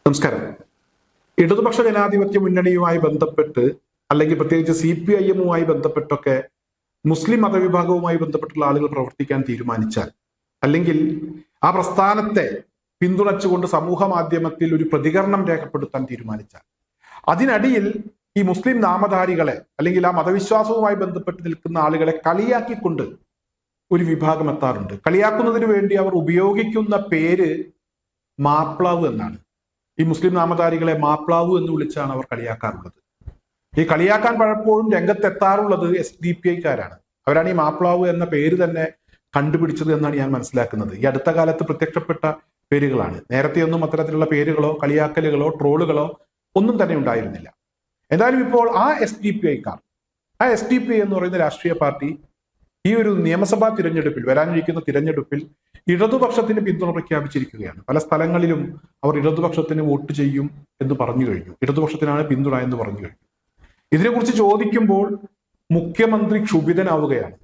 നമസ്കാരം. ഇടതുപക്ഷ ജനാധിപത്യ മുന്നണിയുമായി ബന്ധപ്പെട്ട് അല്ലെങ്കിൽ പ്രത്യേകിച്ച് CPIM-വുമായി ബന്ധപ്പെട്ടൊക്കെ മുസ്ലിം മതവിഭാഗവുമായി ബന്ധപ്പെട്ടുള്ള ആളുകൾ പ്രവർത്തിക്കാൻ തീരുമാനിച്ചാൽ അല്ലെങ്കിൽ ആ പ്രസ്ഥാനത്തെ പിന്തുണച്ചുകൊണ്ട് സമൂഹ മാധ്യമത്തിൽ ഒരു പ്രതികരണം രേഖപ്പെടുത്താൻ തീരുമാനിച്ചാൽ അതിനടിയിൽ ഈ മുസ്ലിം നാമധാരികളെ അല്ലെങ്കിൽ ആ മതവിശ്വാസവുമായി ബന്ധപ്പെട്ട് നിൽക്കുന്ന ആളുകളെ കളിയാക്കിക്കൊണ്ട് ഒരു വിഭാഗം എത്താറുണ്ട്. കളിയാക്കുന്നതിന് വേണ്ടി അവർ ഉപയോഗിക്കുന്ന പേര് മാപ്ലാവ് എന്നാണ്. ഈ മുസ്ലിം നാമധാരികളെ മാപ്ലാവ് എന്ന് വിളിച്ചാണ് അവർ കളിയാക്കാറുള്ളത്. ഈ കളിയാക്കാൻ പലപ്പോഴും രംഗത്തെത്താറുള്ളത് SDPI-ക്കാരാണ്. അവരാണ് ഈ മാപ്ലാവ് എന്ന പേര് തന്നെ കണ്ടുപിടിച്ചത് എന്നാണ് ഞാൻ മനസ്സിലാക്കുന്നത്. ഈ അടുത്ത കാലത്ത് പ്രത്യക്ഷപ്പെട്ട പേരുകളാണ്. നേരത്തെയൊന്നും അത്തരത്തിലുള്ള പേരുകളോ കളിയാക്കലുകളോ ട്രോളുകളോ ഒന്നും തന്നെ ഉണ്ടായിരുന്നില്ല. എന്തായാലും ഇപ്പോൾ ആ SDPI-ക്കാർ, ആ SDPI എന്ന് പറയുന്ന രാഷ്ട്രീയ പാർട്ടി ഈ ഒരു നിയമസഭാ തിരഞ്ഞെടുപ്പിൽ, വരാനിരിക്കുന്ന തിരഞ്ഞെടുപ്പിൽ ഇടതുപക്ഷത്തിന് പിന്തുണ പ്രഖ്യാപിച്ചിരിക്കുകയാണ്. പല സ്ഥലങ്ങളിലും അവർ ഇടതുപക്ഷത്തിന് വോട്ട് ചെയ്യും എന്ന് പറഞ്ഞു കഴിഞ്ഞു. ഇടതുപക്ഷത്തിനാണ് പിന്തുണ എന്ന് പറഞ്ഞു കഴിഞ്ഞു. ഇതിനെക്കുറിച്ച് ചോദിക്കുമ്പോൾ മുഖ്യമന്ത്രി ക്ഷുഭിതനാവുകയാണ്.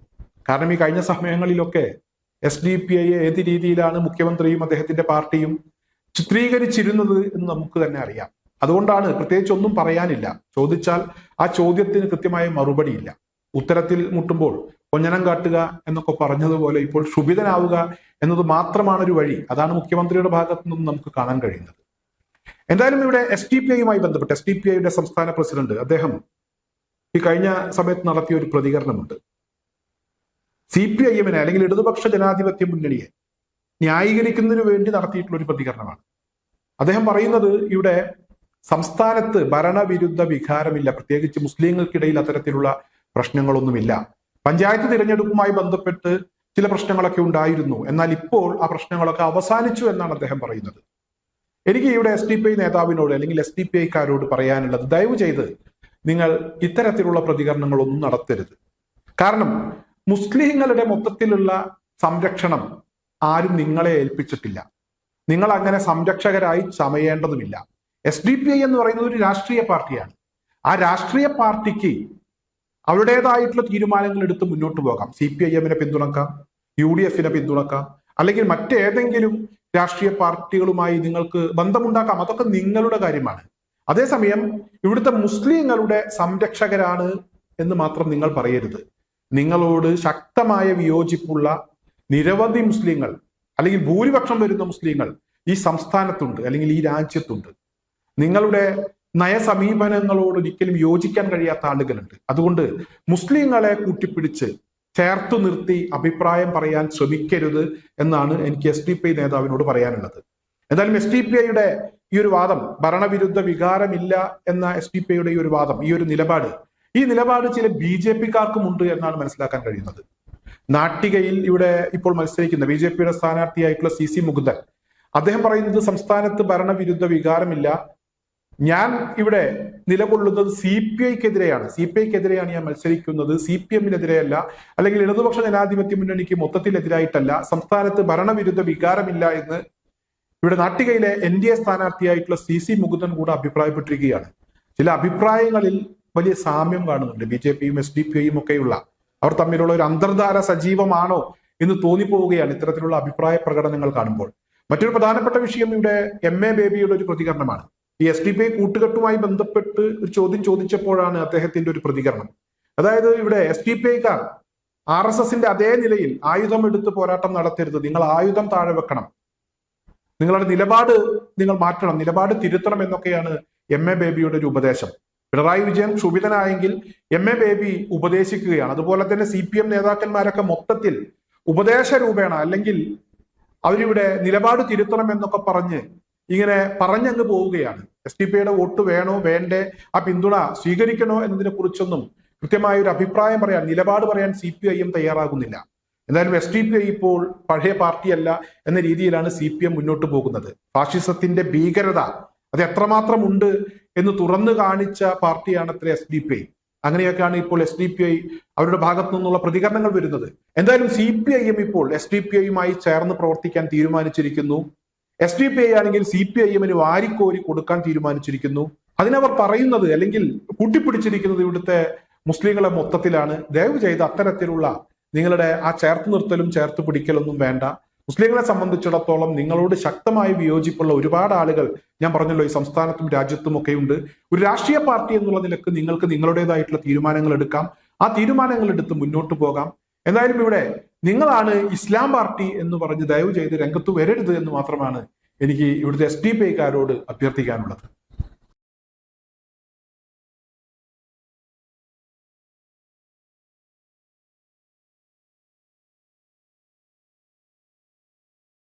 കാരണം ഈ കഴിഞ്ഞ സമയങ്ങളിലൊക്കെ SDPI ഏത് രീതിയിലാണ് മുഖ്യമന്ത്രിയും അദ്ദേഹത്തിന്റെ പാർട്ടിയും ചിത്രീകരിച്ചിരുന്നത് എന്ന് നമുക്ക് തന്നെ അറിയാം. അതുകൊണ്ടാണ് പ്രത്യേകിച്ച് ഒന്നും പറയാനില്ല. ചോദിച്ചാൽ ആ ചോദ്യത്തിന് കൃത്യമായ മറുപടിയില്ല. ഉത്തരത്തിൽ മുട്ടുമ്പോൾ കൊഞ്ഞനം കാട്ടുക എന്നൊക്കെ പറഞ്ഞതുപോലെ ഇപ്പോൾ ക്ഷുഭിതനാവുക എന്നത് മാത്രമാണ് ഒരു വഴി. അതാണ് മുഖ്യമന്ത്രിയുടെ ഭാഗത്തു നിന്നും നമുക്ക് കാണാൻ കഴിയുന്നത്. എന്തായാലും ഇവിടെ SDPI-യുമായി ബന്ധപ്പെട്ട് SDPI-യുടെ സംസ്ഥാന പ്രസിഡന്റ് അദ്ദേഹം ഈ കഴിഞ്ഞ സമയത്ത് നടത്തിയ ഒരു പ്രതികരണമുണ്ട്. CPIM-നെ അല്ലെങ്കിൽ ഇടതുപക്ഷ ജനാധിപത്യ മുന്നണിയെ ന്യായീകരിക്കുന്നതിന് വേണ്ടി നടത്തിയിട്ടുള്ള ഒരു പ്രതികരണമാണ്. അദ്ദേഹം പറയുന്നത് ഇവിടെ സംസ്ഥാനത്ത് ഭരണവിരുദ്ധ വികാരമില്ല, പ്രത്യേകിച്ച് മുസ്ലിങ്ങൾക്കിടയിൽ അത്തരത്തിലുള്ള പ്രശ്നങ്ങളൊന്നുമില്ല. പഞ്ചായത്ത് തിരഞ്ഞെടുപ്പുമായി ബന്ധപ്പെട്ട് ചില പ്രശ്നങ്ങളൊക്കെ ഉണ്ടായിരുന്നു, എന്നാൽ ഇപ്പോൾ ആ പ്രശ്നങ്ങളൊക്കെ അവസാനിച്ചു എന്നാണ് അദ്ദേഹം പറയുന്നത്. എനിക്ക് ഇവിടെ SDPI നേതാവിനോട് അല്ലെങ്കിൽ SDPI-ക്കാരോട് പറയാനുള്ളത്, ദയവ് ചെയ്ത് നിങ്ങൾ ഇത്തരത്തിലുള്ള പ്രതികരണങ്ങളൊന്നും നടത്തരുത്. കാരണം മുസ്ലിങ്ങളുടെ മൊത്തത്തിലുള്ള സംരക്ഷണം ആരും നിങ്ങളെ ഏൽപ്പിച്ചിട്ടില്ല. നിങ്ങൾ അങ്ങനെ സംരക്ഷകരായി ചമയേണ്ടതുമില്ല. SDPI എന്ന് പറയുന്നത് ഒരു രാഷ്ട്രീയ പാർട്ടിയാണ്. ആ രാഷ്ട്രീയ പാർട്ടിക്ക് അവരുടേതായിട്ടുള്ള തീരുമാനങ്ങൾ എടുത്ത് മുന്നോട്ട് പോകാം. CPIM-നെ പിന്തുണക്കാം, UDF-നെ പിന്തുണക്കാം, അല്ലെങ്കിൽ മറ്റേതെങ്കിലും രാഷ്ട്രീയ പാർട്ടികളുമായി നിങ്ങൾക്ക് ബന്ധമുണ്ടാക്കാം. അതൊക്കെ നിങ്ങളുടെ കാര്യമാണ്. അതേസമയം ഇവിടുത്തെ മുസ്ലിങ്ങളുടെ സംരക്ഷകരാണ് എന്ന് മാത്രം നിങ്ങൾ പറയരുത്. നിങ്ങളോട് ശക്തമായ വിയോജിപ്പുള്ള നിരവധി മുസ്ലിങ്ങൾ അല്ലെങ്കിൽ ഭൂരിപക്ഷം വരുന്ന മുസ്ലിങ്ങൾ ഈ സംസ്ഥാനത്തുണ്ട് അല്ലെങ്കിൽ ഈ രാജ്യത്തുണ്ട്. നിങ്ങളുടെ നയസമീപനങ്ങളോട് ഒരിക്കലും യോജിക്കാൻ കഴിയാത്ത ആളുകളുണ്ട്. അതുകൊണ്ട് മുസ്ലിങ്ങളെ കൂട്ടിപ്പിടിച്ച് ചേർത്തു നിർത്തി അഭിപ്രായം പറയാൻ ശ്രമിക്കരുത് എന്നാണ് എനിക്ക് SDPI നേതാവിനോട് പറയാനുള്ളത്. എന്തായാലും SDPI-യുടെ ഈ ഒരു വാദം, ഭരണവിരുദ്ധ വികാരമില്ല എന്ന SDPI-യുടെ ഈ ഒരു വാദം, ഈ ഒരു നിലപാട്, ഈ നിലപാട് ചില BJP-ക്കാർക്കും ഉണ്ട് എന്നാണ് മനസ്സിലാക്കാൻ കഴിയുന്നത്. നാട്ടികയിൽ ഇവിടെ ഇപ്പോൾ മത്സരിക്കുന്ന BJP-യുടെ സ്ഥാനാർത്ഥിയായിട്ടുള്ള CC മുകുന്ദൻ അദ്ദേഹം പറയുന്നത് സംസ്ഥാനത്ത് ഭരണവിരുദ്ധ വികാരമില്ല, ഞാൻ ഇവിടെ നിലകൊള്ളുന്നത് CPI-ക്കെതിരെയാണ്, CPI-ക്കെതിരെയാണ് ഞാൻ മത്സരിക്കുന്നത്, CPM-നെതിരെയല്ല, അല്ലെങ്കിൽ ഇടതുപക്ഷ ജനാധിപത്യ മുന്നണിക്ക് മൊത്തത്തിലെതിരായിട്ടല്ല, സംസ്ഥാനത്ത് ഭരണവിരുദ്ധ വികാരമില്ല എന്ന് ഇവിടെ നാട്ടികയിലെ NDA സ്ഥാനാർത്ഥിയായിട്ടുള്ള CC മുകുന്ദൻ കൂടെ അഭിപ്രായപ്പെട്ടിരിക്കുകയാണ്. ചില അഭിപ്രായങ്ങളിൽ വലിയ സാമ്യം കാണുന്നുണ്ട്. BJP-യും SDPI-യും ഒക്കെയുള്ള അവർ തമ്മിലുള്ള ഒരു അന്തർധാര സജീവമാണോ എന്ന് തോന്നിപ്പോവുകയാണ് ഇത്തരത്തിലുള്ള അഭിപ്രായ പ്രകടനങ്ങൾ കാണുമ്പോൾ. മറ്റൊരു പ്രധാനപ്പെട്ട വിഷയം ഇവിടെ MA ബേബിയുടെ ഒരു പ്രതികരണമാണ്. ഈ SDPI കൂട്ടുകെട്ടുമായി ബന്ധപ്പെട്ട് ഒരു ചോദ്യം ചോദിച്ചപ്പോഴാണ് അദ്ദേഹത്തിന്റെ ഒരു പ്രതികരണം. അതായത് ഇവിടെ SDPI-ക്കാർ RSS-ന്റെ അതേ നിലയിൽ ആയുധം എടുത്ത് പോരാട്ടം നടത്തരുത്, നിങ്ങൾ ആയുധം താഴെ വെക്കണം, നിങ്ങളുടെ നിലപാട് നിങ്ങൾ മാറ്റണം, നിലപാട് തിരുത്തണം എന്നൊക്കെയാണ് MA ബേബിയുടെ ഒരു ഉപദേശം. പിണറായി വിജയൻ ക്ഷുഭിതനായെങ്കിൽ MA ബേബി ഉപദേശിക്കുകയാണ്. അതുപോലെ തന്നെ CPM നേതാക്കന്മാരൊക്കെ മൊത്തത്തിൽ ഉപദേശ രൂപേണ അല്ലെങ്കിൽ അവരിവിടെ നിലപാട് തിരുത്തണം എന്നൊക്കെ പറഞ്ഞ് ഇങ്ങനെ പറഞ്ഞങ്ങ് പോവുകയാണ്. SDPI-യുടെ വോട്ട് വേണോ വേണ്ടേ, ആ പിന്തുണ സ്വീകരിക്കണോ എന്നതിനെ കുറിച്ചൊന്നും കൃത്യമായ ഒരു അഭിപ്രായം പറയാൻ, നിലപാട് പറയാൻ CPIM തയ്യാറാകുന്നില്ല. എന്തായാലും SDPI ഇപ്പോൾ പഴയ പാർട്ടിയല്ല എന്ന രീതിയിലാണ് CPM മുന്നോട്ട് പോകുന്നത്. ഫാഷിസത്തിന്റെ ഭീകരത അത് എത്രമാത്രം ഉണ്ട് എന്ന് തുറന്നു കാണിച്ച പാർട്ടിയാണ് അത്ര SDPI. അങ്ങനെയൊക്കെയാണ് ഇപ്പോൾ SDPI അവരുടെ ഭാഗത്തു നിന്നുള്ള പ്രതികരണങ്ങൾ വരുന്നത്. എന്തായാലും CPIM ഇപ്പോൾ SDPI-യുമായി ചേർന്ന് പ്രവർത്തിക്കാൻ തീരുമാനിച്ചിരിക്കുന്നു. SDPI ആണെങ്കിൽ CPIM-ന് വാരിക്കോരി കൊടുക്കാൻ തീരുമാനിച്ചിരിക്കുന്നു. അതിനവർ പറയുന്നത് അല്ലെങ്കിൽ കൂട്ടിപ്പിടിച്ചിരിക്കുന്നത് ഇവിടുത്തെ മുസ്ലിങ്ങളെ മൊത്തത്തിലാണ്. ദയവ് ചെയ്ത് അത്തരത്തിലുള്ള നിങ്ങളുടെ ആ ചേർത്ത് നിർത്തലും ചേർത്ത് പിടിക്കലൊന്നും വേണ്ട. മുസ്ലിങ്ങളെ സംബന്ധിച്ചിടത്തോളം നിങ്ങളോട് ശക്തമായി വിയോജിപ്പുള്ള ഒരുപാട് ആളുകൾ ഞാൻ പറഞ്ഞല്ലോ ഈ സംസ്ഥാനത്തും രാജ്യത്തും ഒക്കെ ഉണ്ട്. ഒരു രാഷ്ട്രീയ പാർട്ടി എന്നുള്ള നിലക്ക് നിങ്ങൾക്ക് നിങ്ങളുടേതായിട്ടുള്ള തീരുമാനങ്ങൾ എടുക്കാം, ആ തീരുമാനങ്ങൾ എടുത്ത് മുന്നോട്ട് പോകാം. എന്തായാലും ഇവിടെ നിങ്ങളാണ് ഇസ്ലാം പാർട്ടി എന്ന് പറഞ്ഞ് ദയവ് ചെയ്ത് രംഗത്ത് വരരുത് എന്ന് മാത്രമാണ് എനിക്ക് ഇവിടുത്തെ SDPIക്കാരോട് അഭ്യർത്ഥിക്കാനുള്ളത്.